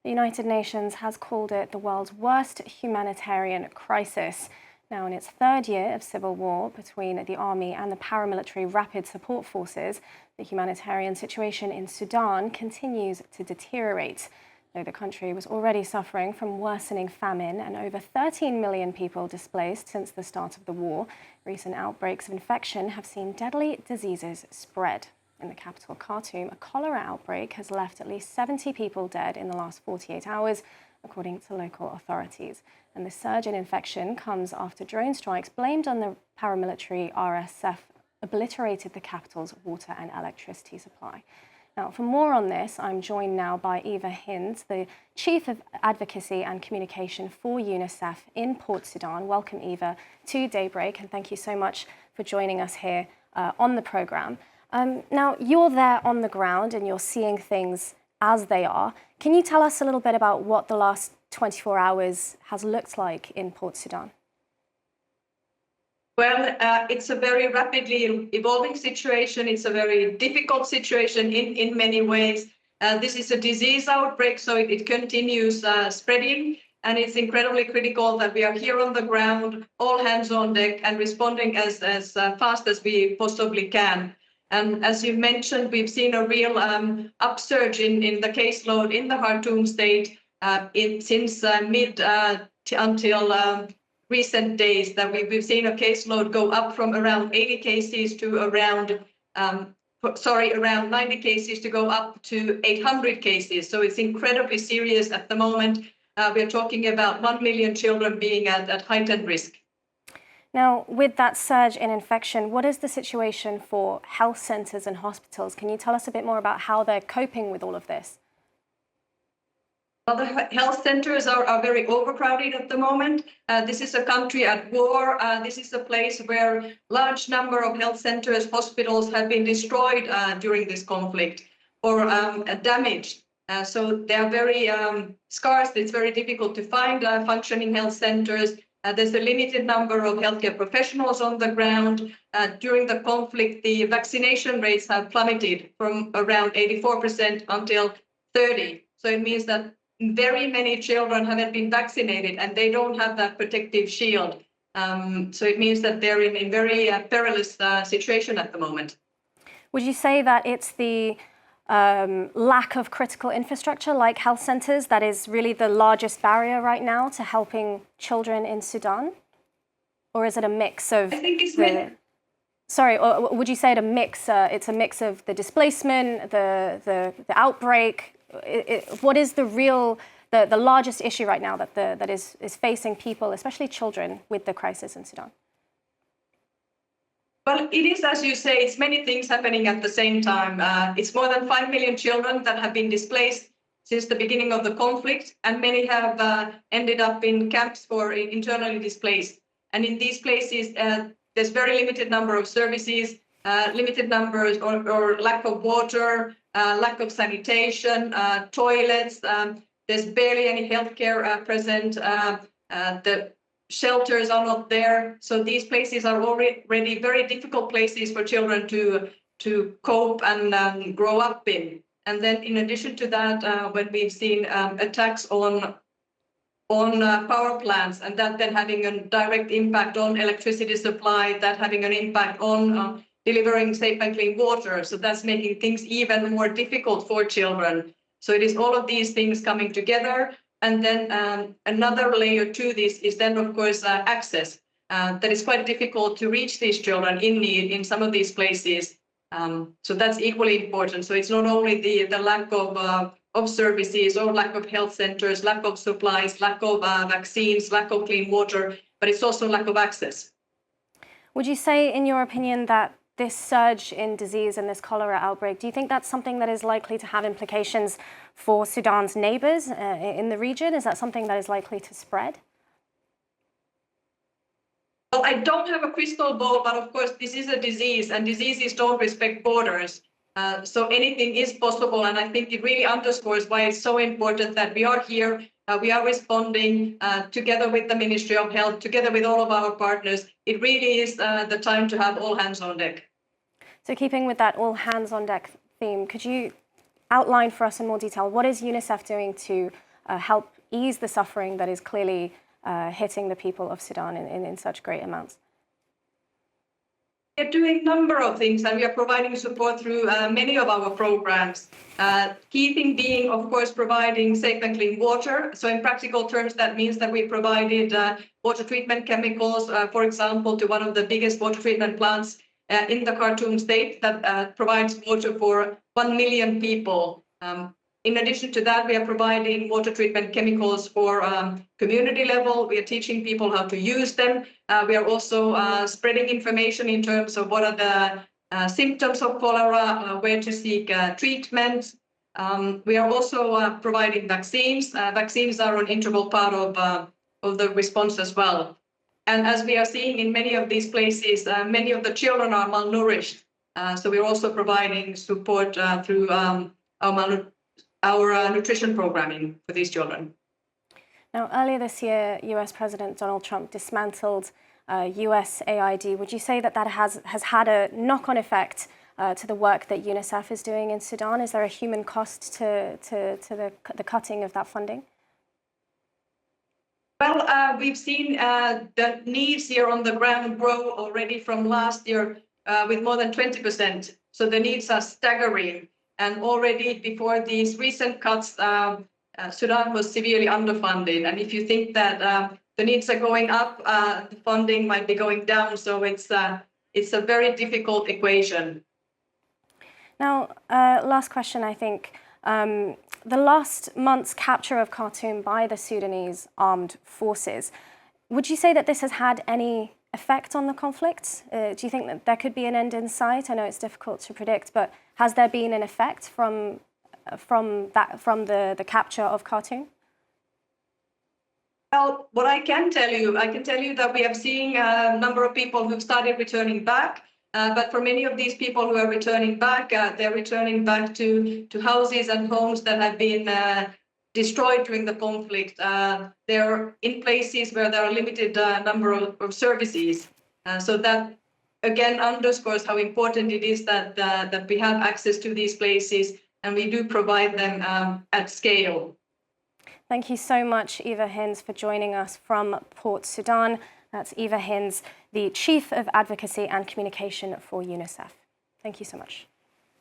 The United Nations has called it the world's worst humanitarian crisis. Now, in its third year of civil war between the army and the paramilitary rapid support forces, the humanitarian situation in Sudan continues to deteriorate. Though the country was already suffering from worsening famine and over 13 million people displaced since the start of the war, recent outbreaks of infection have seen deadly diseases spread. In the capital, Khartoum, a cholera outbreak has left at least 70 people dead in the last 48 hours, according to local authorities. And the surge in infection comes after drone strikes blamed on the paramilitary RSF obliterated the capital's water and electricity supply. Now, for more on this, I'm joined now by Eva Hinds, the Chief of Advocacy and Communication for UNICEF in Port Sudan. Welcome, Eva, to Daybreak, and thank you so much for joining us here on the programme. Now, you're there on the ground and you're seeing things as they are. Can you tell us a little bit about what the last 24 hours has looked like in Port Sudan? Well, it's a very rapidly evolving situation. It's a very difficult situation in many ways. This is a disease outbreak, so it continues spreading. And it's incredibly critical that we are here on the ground, all hands on deck, and responding as fast as we possibly can. And as you mentioned, we've seen a real upsurge in the caseload in the Khartoum state since mid until recent days. That we've seen a caseload go up from around 80 cases to around 90 cases to go up to 800 cases. So it's incredibly serious at the moment. We're talking about 1 million children being at heightened risk. Now, with that surge in infection, what is the situation for health centres and hospitals? Can you tell us a bit more about how they're coping with all of this? Well, the health centres are very overcrowded at the moment. This is a country at war. This is a place where large number of health centres, hospitals have been destroyed during this conflict or damaged. So they are very scarce. It's very difficult to find functioning health centres. There's a limited number of healthcare professionals on the ground. During the conflict, the vaccination rates have plummeted from around 84% until 30%. So it means that very many children haven't been vaccinated and they don't have that protective shield. So it means that they're in a very perilous situation at the moment. Would you say that it's the lack of critical infrastructure like health centres that is really the largest barrier right now to helping children in Sudan? Or is it a mix of... I think it's Sorry, or would you say it's a mix of the displacement, the outbreak? What is the largest issue right now that is facing people, especially children, with the crisis in Sudan? Well, it is, as you say, it's many things happening at the same time. It's more than 5 million children that have been displaced since the beginning of the conflict, and many have ended up in camps for internally displaced. And in these places, there's very limited number of services, limited numbers or lack of water, lack of sanitation, toilets. There's barely any healthcare present. The shelters are not there. So these places are already very difficult places for children to cope and grow up in. And then in addition to that, when we've seen attacks on power plants, and that then having a direct impact on electricity supply, that having an impact on delivering safe and clean water. So that's making things even more difficult for children. So it is all of these things coming together. And then another layer to this is then, of course, access. That is quite difficult to reach these children in need in some of these places. So that's equally important. So it's not only the lack of services or lack of health centers, lack of supplies, lack of vaccines, lack of clean water, but it's also lack of access. Would you say, in your opinion, that this surge in disease and this cholera outbreak, do you think that's something that is likely to have implications for Sudan's neighbours in the region? Is that something that is likely to spread? Well, I don't have a crystal ball, but of course, this is a disease and diseases don't respect borders. So anything is possible. And I think it really underscores why it's so important that we are here. We are responding together with the Ministry of Health, together with all of our partners. It really is the time to have all hands on deck. So keeping with that all hands on deck theme, could you outline for us in more detail what is UNICEF doing to help ease the suffering that is clearly hitting the people of Sudan in such great amounts? We are doing a number of things, and we are providing support through many of our programs. Key thing being, of course, providing safe and clean water. So in practical terms, that means that we provided water treatment chemicals, for example, to one of the biggest water treatment plants in the Khartoum state that provides water for 1 million people. In addition to that, we are providing water treatment chemicals for community level. We are teaching people how to use them. We are also spreading information in terms of what are the symptoms of cholera, where to seek treatment. We are also providing vaccines. Vaccines are an integral part of the response as well. And as we are seeing in many of these places, many of the children are malnourished. So we're also providing support through our nutrition programming for these children. Now, earlier this year, US President Donald Trump dismantled USAID. Would you say that has had a knock-on effect to the work that UNICEF is doing in Sudan? Is there a human cost to the cutting of that funding? Well, we've seen the needs here on the ground grow already from last year with more than 20%. So the needs are staggering. And already before these recent cuts, Sudan was severely underfunded. And if you think that the needs are going up, the funding might be going down. So it's a very difficult equation. Now, last question, I think. The last month's capture of Khartoum by the Sudanese armed forces, would you say that this has had any effect on the conflict? Do you think that there could be an end in sight? I know it's difficult to predict, but has there been an effect from the capture of Khartoum? Well, what I can tell you that we have seen a number of people who've started returning back. But for many of these people who are returning back, they're returning back to houses and homes that have been destroyed during the conflict. They're in places where there are limited number of services. So that again underscores how important it is that we have access to these places and we do provide them at scale. Thank you so much, Eva Hinds, for joining us from Port Sudan. That's Eva Hinds, the Chief of Advocacy and Communication for UNICEF. Thank you so much.